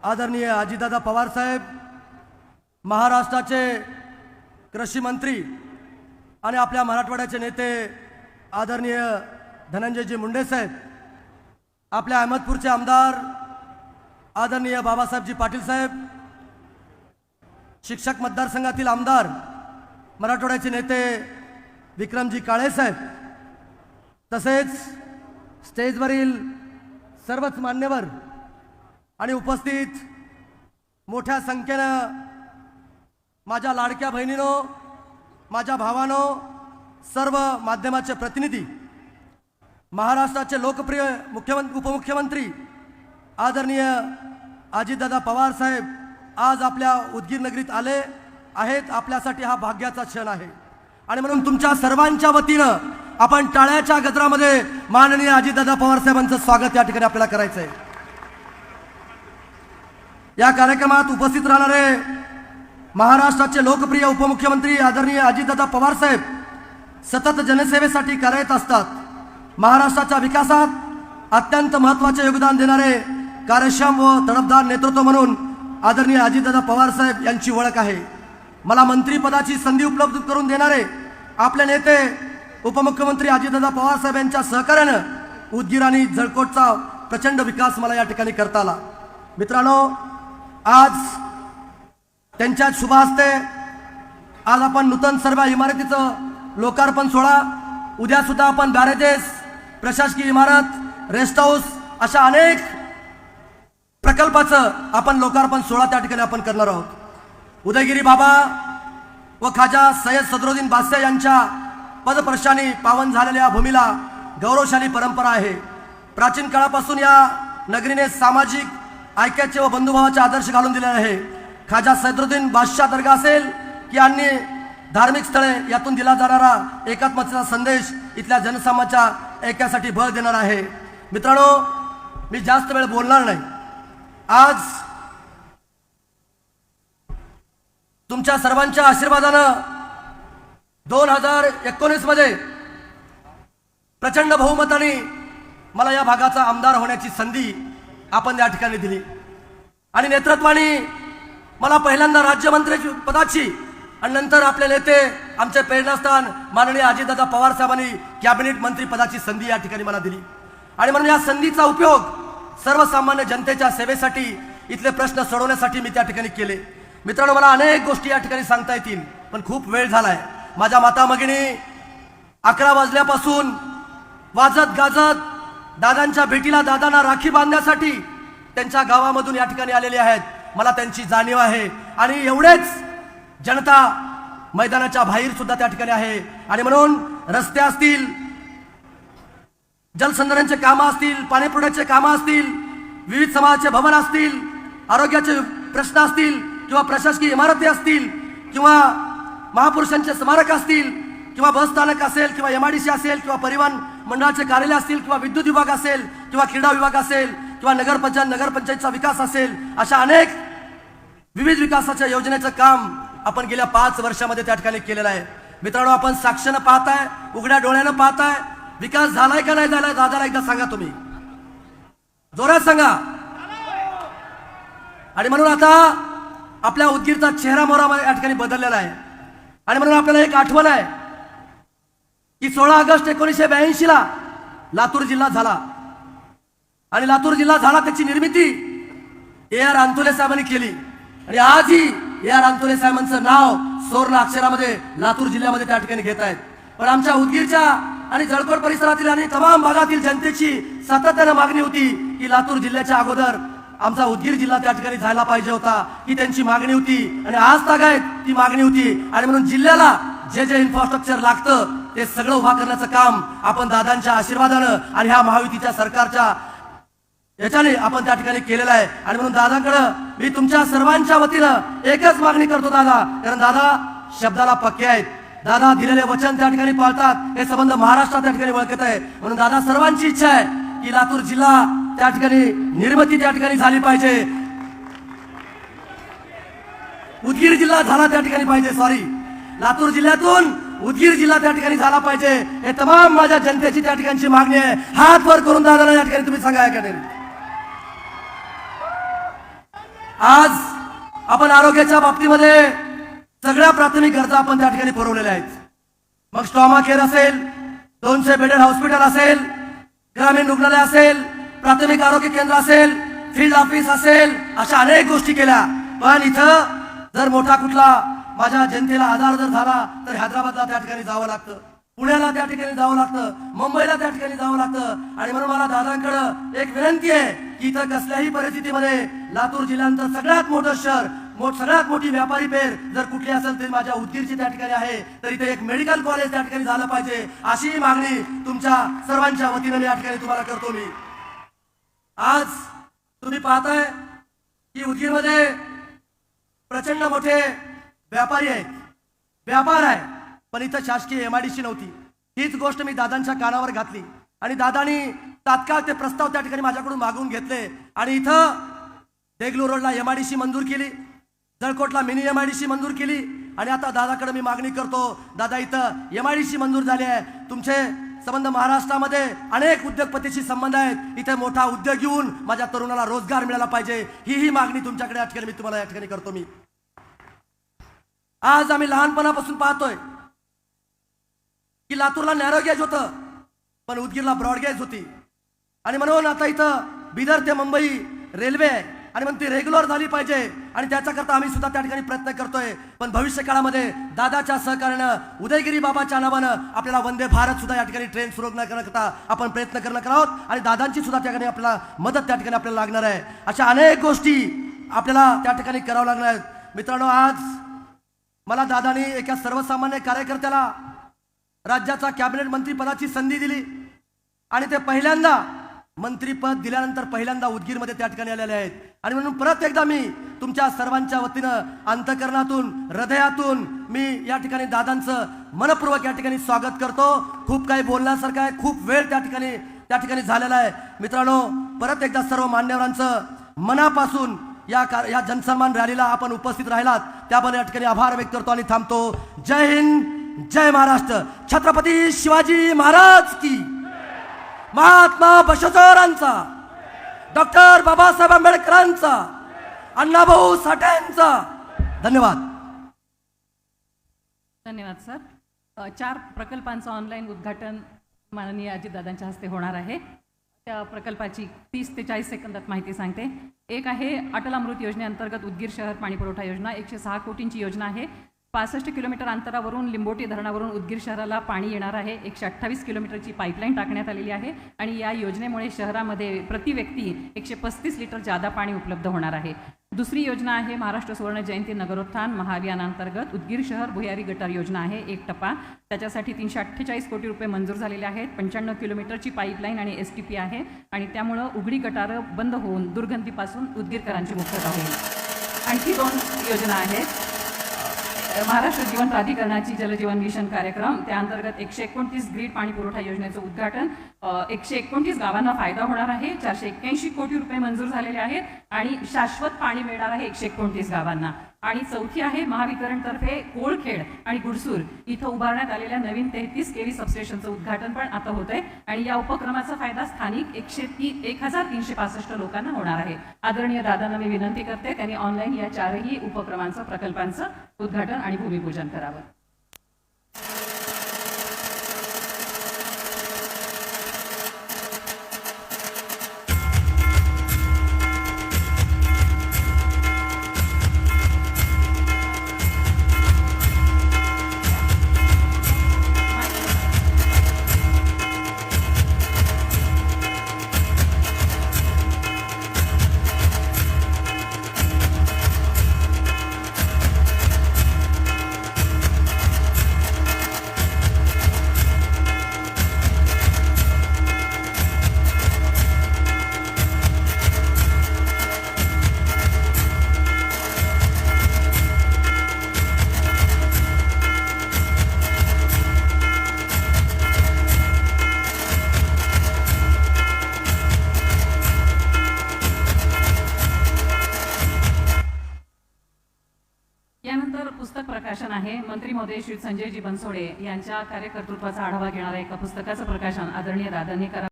आदरणीय अजितदादा पवार साहेब, महाराष्ट्राचे कृषी मंत्री आणि आपल्या मराठवाड्याचे नेते आदरणीय धनंजयजी मुंडे साहेब, आपल्या अहमदपूरचे आमदार आदरणीय बाबासाहेबजी पाटील साहेब, शिक्षक मतदारसंघातील आमदार मराठवाड्याचे नेते विक्रमजी काळे साहेब, तसेच स्टेजवरील सर्वच मान्यवर आणि उपस्थित मोठ्या संख्येनं माझ्या लाडक्या बहिणींनो, माझ्या भावांनो, सर्व माध्यमाचे प्रतिनिधी, महाराष्ट्राचे लोकप्रिय उपमुख्यमंत्री आदरणीय अजितदादा पवार साहेब आज आपल्या उदगीर नगरीत आले आहेत. आपल्यासाठी हा भाग्याचा क्षण आहे आणि म्हणून तुमच्या सर्वांच्या वतीनं आपण टाळ्याच्या गजरामध्ये माननीय अजितदादा पवार साहेबांचं स्वागत या ठिकाणी आपल्याला करायचं आहे. या कार्यक्रमात उपस्थित राहणारे महाराष्ट्राचे लोकप्रिय उपमुख्यमंत्री आदरणीय अजितदादा पवार साहेब सतत जनसेवेसाठी कार्यरत असतात. महाराष्ट्राच्या विकासात अत्यंत महत्त्वाचे योगदान देणारे कार्यक्षम व तडफदार नेतृत्व म्हणून आदरणीय अजितदादा पवार साहेब यांची ओळख आहे. मला मंत्रिपदाची संधी उपलब्ध करून देणारे आपले नेते उपमुख्यमंत्री अजितदादा पवार साहेब यांच्या सहकार्यानं उदगीर आणि जळकोटचा प्रचंड विकास मला या ठिकाणी करता आला. मित्रांनो, आज त्यांच्या शुभ हस्ते आज आपण नूतन सर्व इमारतीचं लोकार्पण सोहळा, उद्या सुद्धा आपण बॅरेजेस, प्रशासकीय इमारत, रेस्ट हाऊस अशा अनेक प्रकल्पाचं आपण लोकार्पण सोहळा त्या ठिकाणी आपण करणार आहोत. उदयगिरी बाबा व खाजा सय्यद सदरुद्दीन बादशाह यांच्या पदस्पर्शाने पावन झालेल्या भूमीला गौरवशाली परंपरा आहे. प्राचीन काळापासून या नगरीने सामाजिक ऐक्याचे व बंधुभावाचे आदर्श घालून दिले आहे. खाजा सदरुद्दीन बादशाह दर्गा असेल की अन्य धार्मिक स्थळे, यातून दिला जाणारा एकात्मतेचा संदेश इथल्या जनसामाच्या ऐक्यासाठी बळ देणार आहे. मित्रांनो, मी जास्त वेळ बोलणार नाही. आज तुमच्या सर्वांच्या आशीर्वादानं 2019 मध्ये प्रचंड बहुमताने मला या भागाचा आमदार होण्याची संधी आपण या ठिकाणी दिली आणि नेतृत्वाने मला पहिल्यांदा राज्यमंत्री पदाची आणि नंतर आपले नेते, आमचे प्रेरणास्थान माननीय अजितदादा पवार साहेबांनी कॅबिनेट मंत्री पदाची संधी या ठिकाणी मला दिली आणि म्हणून या संधीचा उपयोग सर्वसामान्य जनतेच्या सेवेसाठी, इथले प्रश्न सोडवण्यासाठी मी त्या ठिकाणी केले. मित्रांनो, मला अनेक गोष्टी या ठिकाणी सांगता येतील, पण खूप वेळ झालाय. माझ्या माता भगिनी 11 वाजल्यापासून वाजत गाजत दादांच्या भेटीला, दादांना राखी बांधण्यासाठी त्यांच्या गावामधून या ठिकाणी आलेले आहेत. मला त्यांची जाणीव आहे आणि एवढेच जनता मैदानाच्या बाहेर सुद्धा त्या ठिकाणी आहे आणि म्हणून रस्ते असतील, जलसंधारणाचे कामं असतील, पाणी पुरवठ्याचे कामं असतील, विविध समाजाचे भवन असतील, आरोग्याचे प्रश्न असतील किंवा प्रशासकीय इमारती असतील किंवा महापुरुषांचे स्मारक असतील किंवा बस स्थानक असेल किंवा MIDC असेल किंवा परिवहन मंडळाचे कार्यालय असतील किंवा विद्युत विभाग असेल किंवा क्रीडा विभाग असेल किंवा नगरपंचायतचा विकास असेल, अशा अनेक विविध विकासाच्या योजनेचं काम आपण गेल्या 5 वर्षामध्ये त्या ठिकाणी केलेलं आहे. मित्रांनो, आपण साक्षानं पाहताय, उघड्या डोळ्यानं पाहताय, विकास झालाय का नाही झालाय? दादाला एकदा सांगा, तुम्ही जोरात सांगा. आणि म्हणून आता आपल्या उदगीरचा चेहरा मोहरा या ठिकाणी बदललेला आहे आणि म्हणून आपल्याला एक आठवण आहे की 16 ऑगस्ट 1982 ला लातूर जिल्हा झाला आणि लातूर जिल्हा झाला, त्याची निर्मिती AR अंतुले साहेबांनी केली आणि आजही AR अंतुले साहेबांचं नाव सुवर्ण अक्षरामध्ये लातूर जिल्ह्यामध्ये त्या ठिकाणी घेत आहेत. पण आमच्या उदगीरच्या आणि जळकोट परिसरातील आणि तमाम भागातील जनतेची सातत्यानं मागणी होती की लातूर जिल्ह्याच्या अगोदर आमचा उदगीर जिल्हा त्या ठिकाणी झाला पाहिजे होता, ही त्यांची मागणी होती आणि आज तागायत ती मागणी होती. आणि म्हणून जिल्ह्याला जे इन्फ्रास्ट्रक्चर लागतं ते सगळं उभा करण्याचं काम आपण दादांच्या आशीर्वादानं आणि ह्या महायुतीच्या सरकारच्या याच्याने आपण त्या ठिकाणी केलेलं आहे. आणि म्हणून दादाकडं मी तुमच्या सर्वांच्या वतीनं एकच मागणी करतो दादा, कारण दादा शब्दाला पक्के आहेत, दादा दिलेले वचन त्या ठिकाणी पाळतात, हे संबंध महाराष्ट्रात त्या ठिकाणी ओळखत आहे. म्हणून दादा, सर्वांची इच्छा आहे की लातूर जिल्हा त्या ठिकाणी निर्मिती त्या ठिकाणी झाली पाहिजे, उदगीर जिल्हा झाला त्या ठिकाणी पाहिजे, लातूर जिल्ह्यातून उदगीर जिल्हा त्या ठिकाणी झाला पाहिजे. हे तमाम माझ्या जनतेची त्या ठिकाणची मागणी आहे. हात वर करून दादाला या ठिकाणी तुम्ही सांगा. आज आपण आरोग्याच्या बाबतीमध्ये सगळ्या प्राथमिक गरजा आपण त्या ठिकाणी पुरवलेल्या आहेत. मग स्ट्रॉमा केअर असेल, 200 बेडेड हॉस्पिटल असेल, ग्रामीण रुग्णालय असेल, प्राथमिक आरोग्य केंद्र असेल, फील्ड ऑफिस असेल, अशा अनेक गोष्टी केल्या. पण इथं जर मोठा कुठला माझ्या जनतेला आजार जर झाला तर हैदराबादला त्या ठिकाणी जावं लागतं, पुण्याला त्या ठिकाणी जावं लागतं, मुंबईला त्या ठिकाणी जावं लागतं. आणि म्हणून मला दादांकडे एक विनंती आहे की इथं कसल्याही परिस्थितीमध्ये लातूर जिल्ह्यानंतर सगळ्यात मोठं शहर, सगळ्यात मोठी व्यापारी पेर जर कुठली असेल तरी माझ्या उदगीरची त्या ठिकाणी आहे. तर इथे एक मेडिकल कॉलेज त्या ठिकाणी झालं पाहिजे, अशी मागणी तुमच्या सर्वांच्या वतीनं या ठिकाणी तुम्हाला करतो मी. आज तुम्ही पाहताय की उदगीरमध्ये प्रचंड मोठे व्यापारी आहेत, व्यापार आहे, पण इथं शासकीय MIDC नव्हती. हीच गोष्ट मी दादांच्या कानावर घातली आणि दादांनी तात्काळ ते प्रस्ताव त्या ठिकाणी माझ्याकडून मागवून घेतले आणि इथं देगलूर रोडला MIDC मंजूर केली, जळकोटला मिनी MIDC मंजूर केली. आणि आता दादाकडे मी मागणी करतो, दादा इथं MIDC मंजूर झाली आहे, तुमचे संबंध महाराष्ट्रामध्ये अनेक उद्योगपतीशी संबंध आहेत, इथे मोठा उद्योग येऊन माझ्या तरुणाला रोजगार मिळाला पाहिजे, ही मागणी तुमच्याकडे या ठिकाणी मी तुम्हाला या ठिकाणी करतो मी. आज आम्ही लहानपणापासून पाहतोय की लातूरला नॅरो गेज होतं पण उदगीरला ब्रॉड गेज होती. आणि म्हणून आता इथं बिदर ते मुंबई रेल्वे आहे आणि म्हणून ती रेग्युलर झाली पाहिजे आणि त्याच्याकरता आम्ही सुद्धा त्या ठिकाणी प्रयत्न करतोय. पण भविष्य काळामध्ये दादाच्या सहकार्यानं उदयगिरी बाबाच्या नावानं आपल्याला वंदे भारत सुद्धा या ठिकाणी ट्रेन सुरू करण्याकरता आपण प्रयत्न करणार आहोत आणि दादांची सुद्धा त्या ठिकाणी आपल्याला मदत त्या ठिकाणी आपल्याला लागणार आहे. अशा अनेक गोष्टी आपल्याला त्या ठिकाणी करावं लागणार आहेत. मित्रांनो, आज मला दादानी एका सर्वसामान्य कार्यकर्त्याला राज्याचा कॅबिनेट मंत्रीपदाची संधी दिली आणि ते पहिल्यांदा मंत्रीपद दिल्यानंतर पहिल्यांदा उदगीरमध्ये त्या ठिकाणी आलेले आहेत. आणि म्हणून परत एकदा मी तुमच्या सर्वांच्या वतीनं अंतःकरणातून हृदयातून मी या ठिकाणी दादांचं मनपूर्वक या ठिकाणी स्वागत करतो. खूप काही बोलण्यासारखं आहे, खूप वेळ त्या ठिकाणी झालेला आहे. मित्रांनो, परत एकदा सर्व मान्यवरांचं मनापासून या जनसन्मान रॅलीला आपण उपस्थित राहिलात त्याबद्दल या ठिकाणी आभार व्यक्त करतो आणि थांबतो. जय हिंद, जय महाराष्ट्र. छत्रपती शिवाजी महाराज की, महात्मा बसवेश्वरांचा, डॉक्टर बाबासाहेब आंबेडकरांचा, अण्णाभाऊ साठेंचा. धन्यवाद. धन्यवाद सर. 4 प्रकल्पांचं ऑनलाईन उद्घाटन माननीय अजितदादांच्या हस्ते होणार आहे. त्या प्रकल्पाची 30 ते 40 सेकंदात माहिती सांगते. एक आहे अटल अमृत योजनेअंतर्गत उदगीर शहर पाणी पुरवठा योजना. 106 कोटींची योजना आहे. 65 किलोमीटर अंतरावरून लिंबोटी धरणावरून उदगीर शहराला पाणी येणार आहे. 128 किलोमीटरची पाईपलाईन टाकण्यात आलेली आहे आणि या योजनेमुळे शहरामध्ये प्रति व्यक्ती 135 लिटर जादा पाणी उपलब्ध होणार आहे. दुसरी योजना आहे महाराष्ट्र सुवर्ण जयंती नगरोत्थान महाअभियानांतर्गत उदगीर शहर भुयारी गटार योजना आहे. 1 टप्पा, त्याच्यासाठी 348 कोटी रुपये मंजूर झालेले आहेत. 95 किलोमीटरची पाईपलाईन आणि STP आहे आणि त्यामुळं उघडी गटारं बंद होऊन दुर्गंधीपासून उदगीरकरांची मुक्तता होईल. आणखी 2 योजना आहेत. महाराष्ट्र जीवन प्राधिकरणाची जलजीवन मिशन कार्यक्रम, त्याअंतर्गत 129 ग्रीड पाणी पुरवठा योजनेचं उद्घाटन. 129 गावांना फायदा होणार आहे. 481 कोटी रुपये मंजूर झालेले आहेत आणि शाश्वत पाणी मिळणार आहे 129 गावांना. आणि चौथी आहे महावितरणतर्फे कोळखेड आणि गुडसूर इथं उभारण्यात आलेल्या नवीन 33 kV सबस्टेशनचं उद्घाटन पण आता होत आहे आणि या उपक्रमाचा फायदा स्थानिक 1365 लोकांना होणार आहे. आदरणीय दादांना मी विनंती करते त्यांनी ऑनलाईन या 4ही उपक्रमांचं प्रकल्पांचं उद्घाटन आणि भूमिपूजन करावं. पुस्तक प्रकाशन आहे. मंत्री महोदय श्री संजयजी बनसोडे यांच्या कार्यकर्तृत्वाचा आढावा घेणाऱ्या एका पुस्तकाचं प्रकाशन आदरणीय दादांनी करावं.